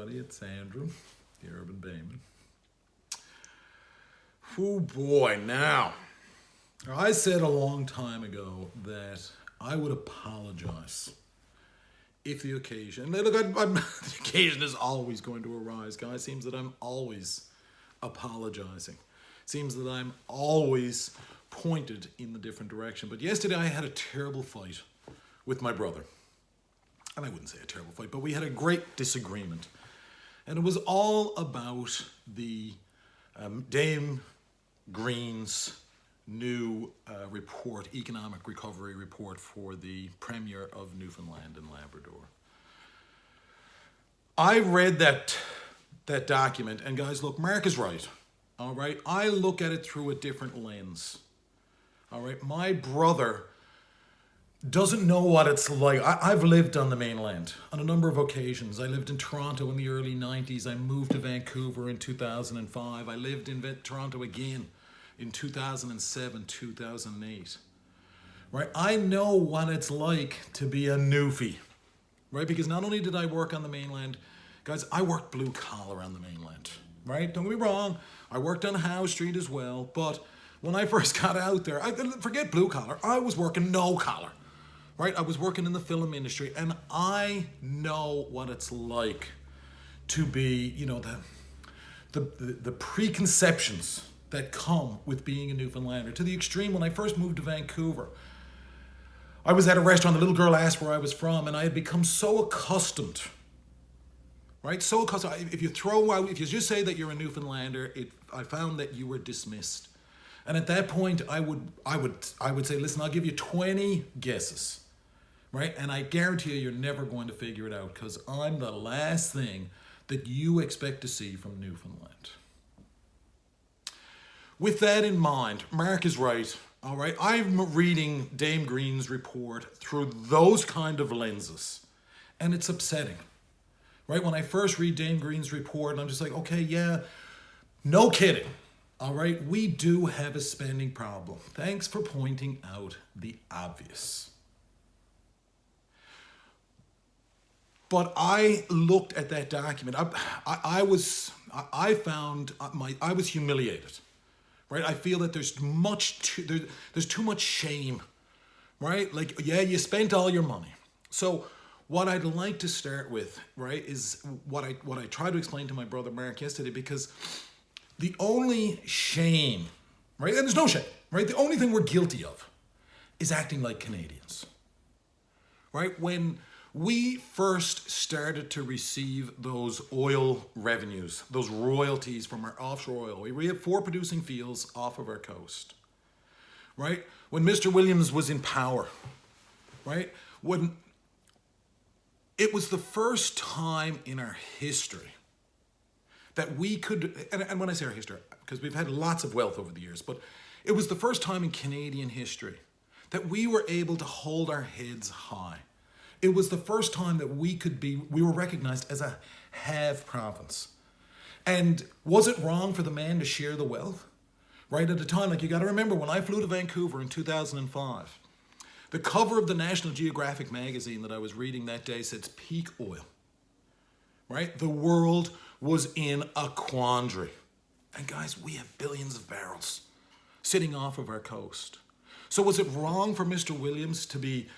everybody. It's Andrew, the Urban Bayman. Oh boy, now, I said a long time ago that I would apologize if the occasion, look, the occasion is always going to arise, guys. Seems that I'm always apologizing. Seems that I'm always pointed in the different direction. But yesterday I had a terrible fight with my brother. And I wouldn't say a terrible fight, but we had a great disagreement. And it was all about the Dame Green's new report, economic recovery report for the Premier of Newfoundland and Labrador. I read that document, and guys, look, Mark is right, all right? I look at it through a different lens, all right? My brother doesn't know what it's like. I've lived on the mainland on a number of occasions. I lived in Toronto in the early 90s. I moved to Vancouver in 2005. I lived in Toronto again in 2007, 2008. Right? I know what it's like to be a Newfie. Right? Because not only did I work on the mainland, guys, I worked blue collar on the mainland. Right? Don't get me wrong. I worked on Howe Street as well. But when I first got out there, forget blue collar. I was working no collar. Right? I was working in the film industry, and I know what it's like to be, you know, the preconceptions that come with being a Newfoundlander. To the extreme, when I first moved to Vancouver, I was at a restaurant, the little girl asked where I was from, and I had become so accustomed, right? So accustomed. If you just say that you're a Newfoundlander, I found that you were dismissed. And at that point, I would say, listen, I'll give you 20 guesses. Right? And I guarantee you're never going to figure it out because I'm the last thing that you expect to see from Newfoundland. With that in mind, Mark is right. All right. I'm reading Dame Green's report through those kind of lenses. And it's upsetting. Right? When I first read Dame Green's report, I'm just like, okay, yeah, no kidding. All right. We do have a spending problem. Thanks for pointing out the obvious. But I looked at that document. I was humiliated, right? I feel that there's too much shame, right? Like, yeah, you spent all your money. So what I'd like to start with, right, is what I tried to explain to my brother Mark yesterday, because the only shame, right, and there's no shame, right? The only thing we're guilty of is acting like Canadians, right? When we first started to receive those oil revenues, those royalties from our offshore oil. We have 4 producing fields off of our coast, right? When Mr. Williams was in power, right? When it was the first time in our history that we could, and when I say our history, because we've had lots of wealth over the years, but it was the first time in Canadian history that we were able to hold our heads high. It was the first time that we were recognized as a have province. And was it wrong for the man to share the wealth? Right at the time, like you got to remember, when I flew to Vancouver in 2005, the cover of the National Geographic magazine that I was reading that day said peak oil. Right? The world was in a quandary. And guys, we have billions of barrels sitting off of our coast. So was it wrong for Mr. Williams to be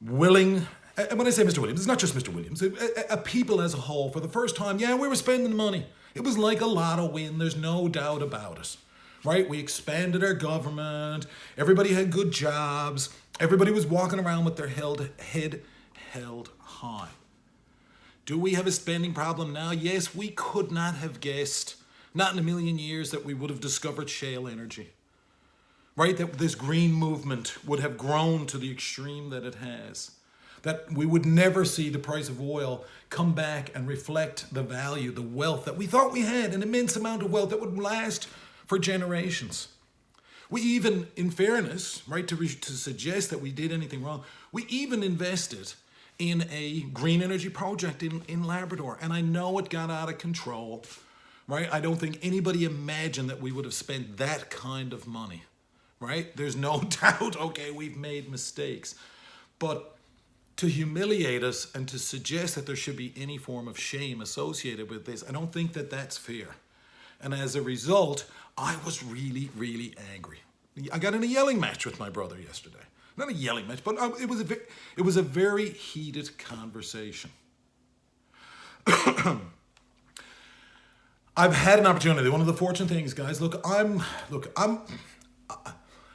willing? And when I say Mr. Williams, it's not just Mr. Williams. A people as a whole, for the first time, yeah, we were spending money. It was like a lotto win. There's no doubt about it. Right? We expanded our government. Everybody had good jobs. Everybody was walking around with their head held high. Do we have a spending problem now? Yes, we could not have guessed, not in a million years, that we would have discovered shale energy. Right? That this green movement would have grown to the extreme that it has. That we would never see the price of oil come back and reflect the value, the wealth that we thought we had, an immense amount of wealth that would last for generations. We even, in fairness, right, to suggest that we did anything wrong, we even invested in a green energy project in Labrador. And I know it got out of control, right? I don't think anybody imagined that we would have spent that kind of money, right? There's no doubt, okay, we've made mistakes. But to humiliate us and to suggest that there should be any form of shame associated with this. I don't think that that's fair. And as a result, I was really, really angry. I got in a yelling match with my brother yesterday. Not a yelling match, but it was a very heated conversation. I've had an opportunity. One of the fortunate things, guys,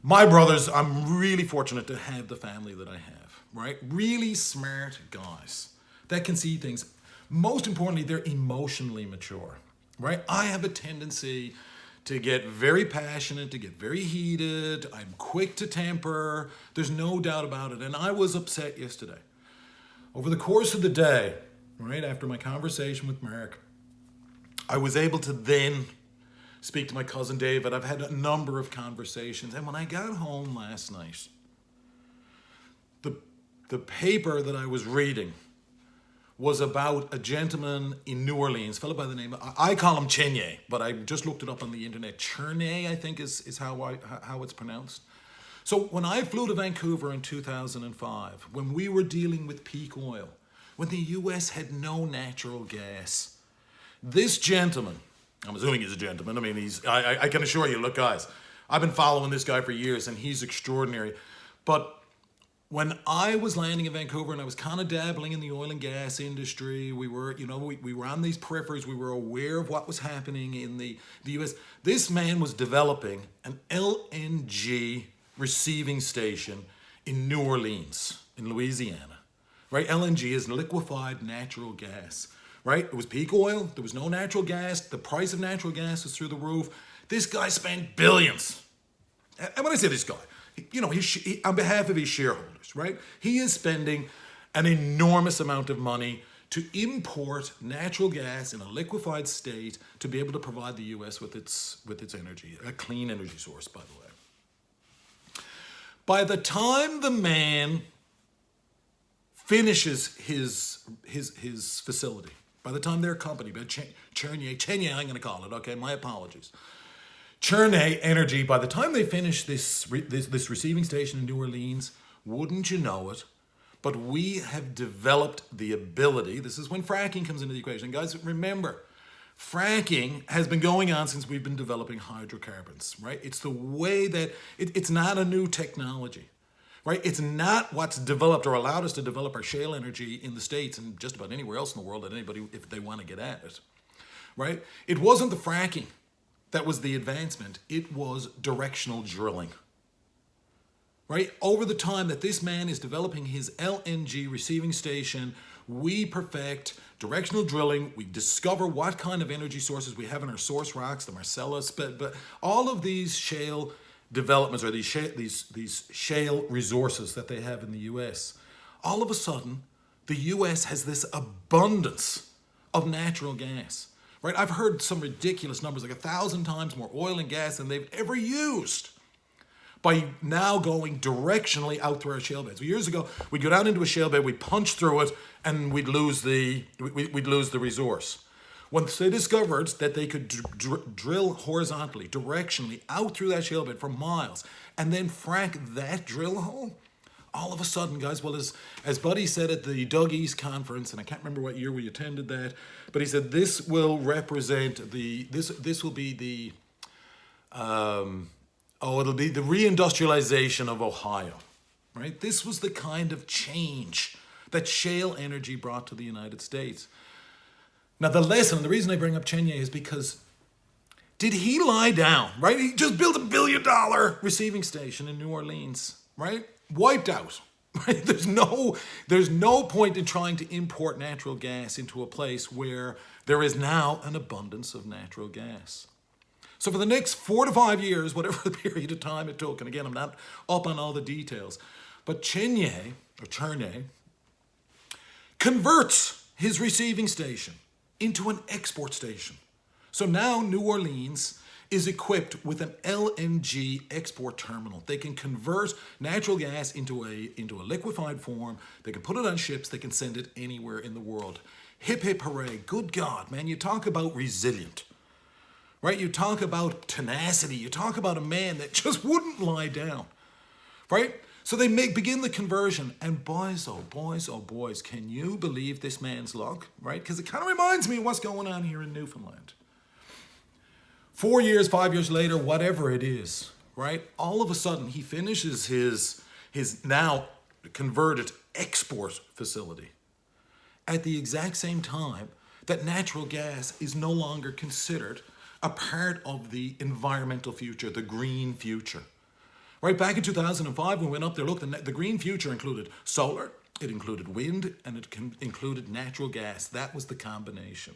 my brothers, I'm really fortunate to have the family that I have, right? Really smart guys that can see things. Most importantly, they're emotionally mature, right? I have a tendency to get very passionate, to get very heated. I'm quick to temper. There's no doubt about it. And I was upset yesterday. Over the course of the day, right after my conversation with Mark, I was able to then speak to my cousin David. I've had a number of conversations. And when I got home last night, the paper that I was reading was about a gentleman in New Orleans, a fellow by the name of, I call him Chenye, but I just looked it up on the internet. Cherney, I think is how it's pronounced. So when I flew to Vancouver in 2005, when we were dealing with peak oil, when the US had no natural gas, this gentleman, I'm assuming he's a gentleman. I mean, I can assure you, look, guys, I've been following this guy for years and he's extraordinary. But when I was landing in Vancouver and I was kind of dabbling in the oil and gas industry, we were on these peripheries. We were aware of what was happening in the US. This man was developing an LNG receiving station in New Orleans, in Louisiana, right? LNG is liquefied natural gas. Right? It was peak oil. There was no natural gas. The price of natural gas was through the roof. This guy spent billions. And when I say this guy, he on behalf of his shareholders, right? He is spending an enormous amount of money to import natural gas in a liquefied state to be able to provide the US with its energy, a clean energy source, by the way. By the time the man finishes his facility, by the time their company, Chenye, I'm going to call it, okay, my apologies. Cherney Energy, by the time they finish this receiving station in New Orleans, wouldn't you know it, but we have developed the ability, this is when fracking comes into the equation. Guys, remember, fracking has been going on since we've been developing hydrocarbons, right? It's the way that, it's not a new technology. Right? It's not what's developed or allowed us to develop our shale energy in the States and just about anywhere else in the world that anybody, if they want to get at it. Right? It wasn't the fracking that was the advancement. It was directional drilling. Right? Over the time that this man is developing his LNG receiving station, we perfect directional drilling. We discover what kind of energy sources we have in our source rocks, the Marcellus, but all of these shale developments or these shale resources that they have in the US, all of a sudden, the US has this abundance of natural gas, right? I've heard some ridiculous numbers, like 1,000 times more oil and gas than they've ever used by now going directionally out through our shale beds. Years ago, we'd go down into a shale bed, we'd punch through it, and we'd lose the resource. Once they discovered that they could drill horizontally, directionally, out through that shale bed for miles, and then frack that drill hole, all of a sudden, guys, well, as Buddy said at the Doug East conference, and I can't remember what year we attended that, but he said this will represent this will be the, it'll be the reindustrialization of Ohio, right? This was the kind of change that shale energy brought to the United States. Now, the lesson, the reason I bring up Chenye is because did he lie down, right? He just built $1 billion receiving station in New Orleans, right? Wiped out, right? There's no point in trying to import natural gas into a place where there is now an abundance of natural gas. So for the next 4 to 5 years, whatever the period of time it took, and again, I'm not up on all the details, but Chenye converts his receiving station into an export station. So now New Orleans is equipped with an LNG export terminal. They can convert natural gas into a liquefied form. They can put it on ships. They can send it anywhere in the world. Hip, hip, hooray. Good God, man. You talk about resilient, right? You talk about tenacity. You talk about a man that just wouldn't lie down, right? So they begin the conversion, and boys, oh boys, oh boys, can you believe this man's luck, right? Because it kind of reminds me of what's going on here in Newfoundland. 4 years, 5 years later, whatever it is, right? All of a sudden, he finishes his now converted export facility at the exact same time that natural gas is no longer considered a part of the environmental future, the green future. Right, back in 2005, when we went up there, look, the green future included solar, it included wind, and it included natural gas. That was the combination.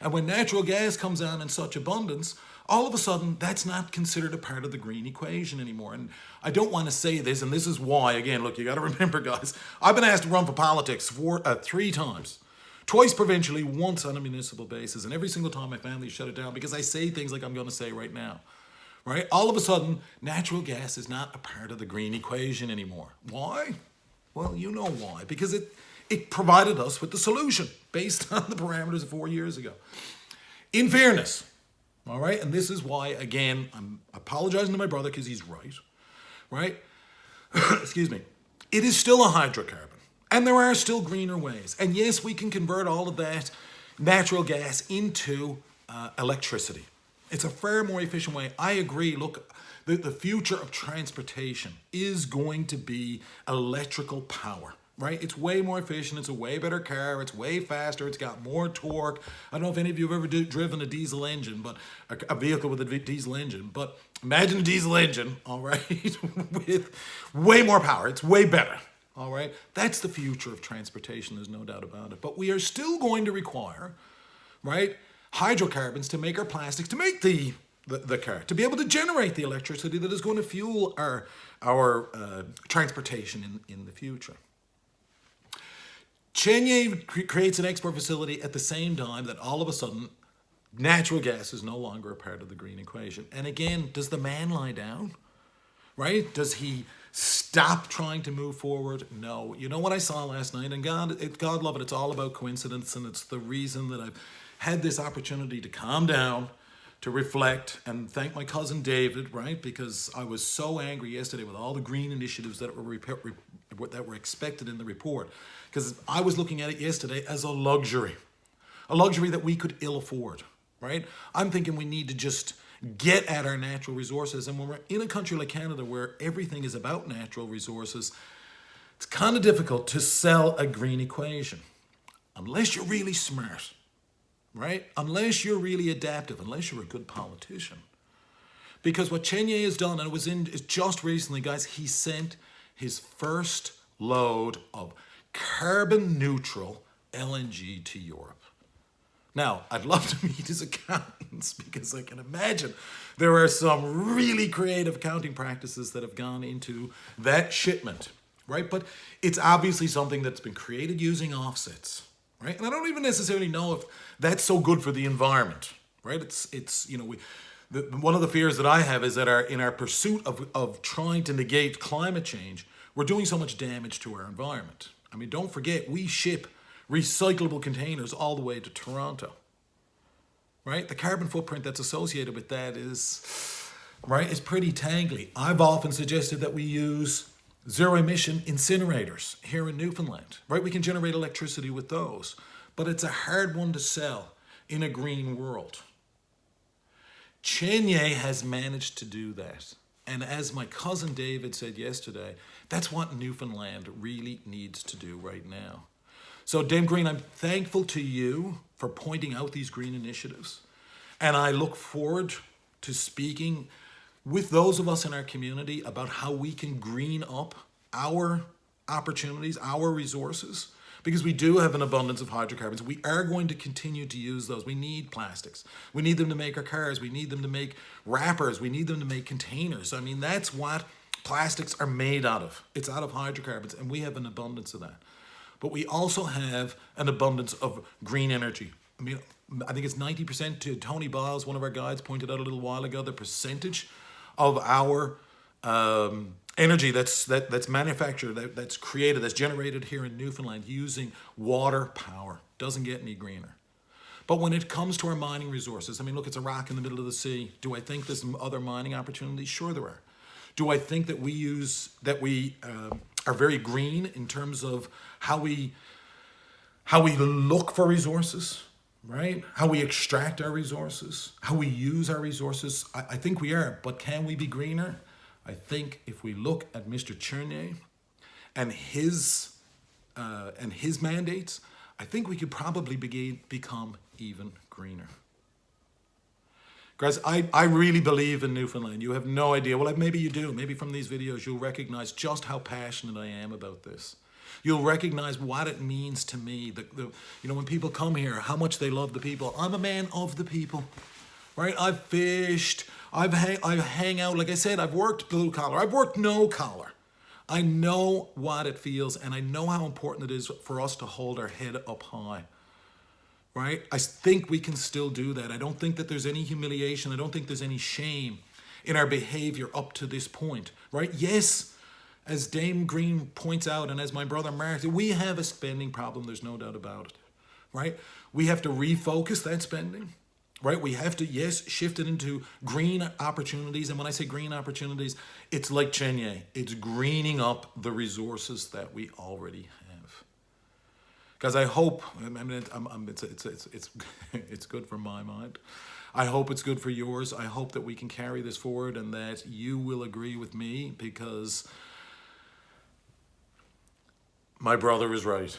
And when natural gas comes out in such abundance, all of a sudden, that's not considered a part of the green equation anymore. And I don't want to say this, and this is why, again, look, you got to remember, guys, I've been asked to run for politics 3 times. Twice provincially, once on a municipal basis, and every single time my family shut it down because I say things like I'm going to say right now. Right? All of a sudden, natural gas is not a part of the green equation anymore. Why? Well, you know why. Because it provided us with the solution based on the parameters of 4 years ago. In fairness, all right? And this is why, again, I'm apologizing to my brother because he's right. Right? Excuse me. It is still a hydrocarbon. And there are still greener ways. And yes, we can convert all of that natural gas into electricity. It's a far more efficient way. I agree. Look, the future of transportation is going to be electrical power, right? It's way more efficient. It's a way better car. It's way faster. It's got more torque. I don't know if any of you have ever driven a diesel engine, but a vehicle with a diesel engine. But imagine a diesel engine, all right, with way more power. It's way better, all right? That's the future of transportation. There's no doubt about it. But we are still going to require, right, hydrocarbons to make our plastics, to make the car, to be able to generate the electricity that is going to fuel our transportation in the future. Chenye creates an export facility at the same time that all of a sudden natural gas is no longer a part of the green equation. And again, does the man lie down? Right? Does he stop trying to move forward? No. You know what I saw last night? And God love it, it's all about coincidence, and it's the reason that I've had this opportunity to calm down, to reflect, and thank my cousin David, right? Because I was so angry yesterday with all the green initiatives that were expected in the report. Because I was looking at it yesterday as a luxury that we could ill afford, right? I'm thinking we need to just get at our natural resources. And when we're in a country like Canada where everything is about natural resources, it's kind of difficult to sell a green equation. Unless you're really smart. Right? Unless you're really adaptive, unless you're a good politician. Because what Chenye has done, and it was just recently, guys, he sent his first load of carbon neutral LNG to Europe. Now, I'd love to meet his accountants because I can imagine there are some really creative accounting practices that have gone into that shipment, right? But it's obviously something that's been created using offsets. Right? And I don't even necessarily know if that's so good for the environment, right? It's you know, one of the fears that I have is that in our pursuit of trying to negate climate change, we're doing so much damage to our environment. I mean, don't forget, we ship recyclable containers all the way to Toronto, right? The carbon footprint that's associated with that is pretty tangly. I've often suggested that we use zero emission incinerators here in Newfoundland, right? We can generate electricity with those, but it's a hard one to sell in a green world. Chenye has managed to do that. And as my cousin David said yesterday, that's what Newfoundland really needs to do right now. So Dame Green, I'm thankful to you for pointing out these green initiatives. And I look forward to speaking with those of us in our community about how we can green up our opportunities, our resources, because we do have an abundance of hydrocarbons. We are going to continue to use those. We need plastics. We need them to make our cars. We need them to make wrappers. We need them to make containers. I mean, that's what plastics are made out of. It's out of hydrocarbons, and we have an abundance of that. But we also have an abundance of green energy. I mean, I think it's 90% to Tony Biles, one of our guides, pointed out a little while ago, the percentage of our energy that's manufactured, that's created, that's generated here in Newfoundland using water power. Doesn't get any greener. But when it comes to our mining resources, I mean, look, it's a rock in the middle of the sea. Do I think there's some other mining opportunities? Sure there are. Do I think that we are very green in terms of how we look for resources, right? How we extract our resources, how we use our resources? I think we are, but can we be greener? I think if we look at Mr. Chernier and his mandates, I think we could probably become even greener. Guys, I really believe in Newfoundland. You have no idea. Well, maybe you do. Maybe from these videos you'll recognize just how passionate I am about this. You'll recognize what it means to me. When people come here, how much they love the people. I'm a man of the people, right? I've fished. I hang out. Like I said, I've worked blue collar. I've worked no collar. I know what it feels, and I know how important it is for us to hold our head up high. Right? I think we can still do that. I don't think that there's any humiliation. I don't think there's any shame in our behavior up to this point. Right? Yes, as Dame Green points out, and as my brother Mark, we have a spending problem. There's no doubt about it. Right? We have to refocus that spending. Right? We have to, yes, shift it into green opportunities. And when I say green opportunities, it's like Chernier. It's greening up the resources that we already have. Because I hope, it's good for my mind. I hope it's good for yours. I hope that we can carry this forward and that you will agree with me, because my brother is right.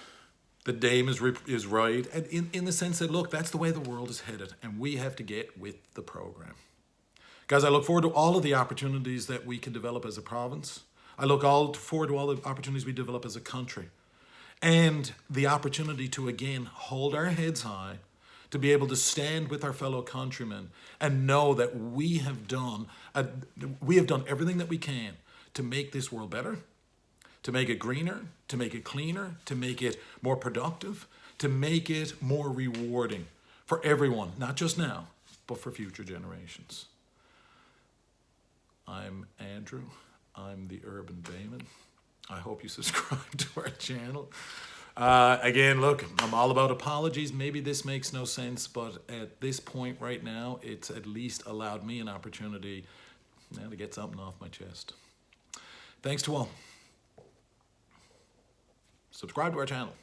The Dame is right. And in the sense that, look, that's the way the world is headed, and we have to get with the program. Guys, I look forward to all of the opportunities that we can develop as a province. I look forward to all the opportunities we develop as a country. And the opportunity to, again, hold our heads high, to be able to stand with our fellow countrymen and know that we have done everything that we can to make this world better, to make it greener, to make it cleaner, to make it more productive, to make it more rewarding for everyone, not just now, but for future generations. I'm Andrew. I'm the Urban Bayman. I hope you subscribe to our channel. Again, look, I'm all about apologies. Maybe this makes no sense, but at this point right now, it's at least allowed me an opportunity to get something off my chest. Thanks to all. Subscribe to our channel.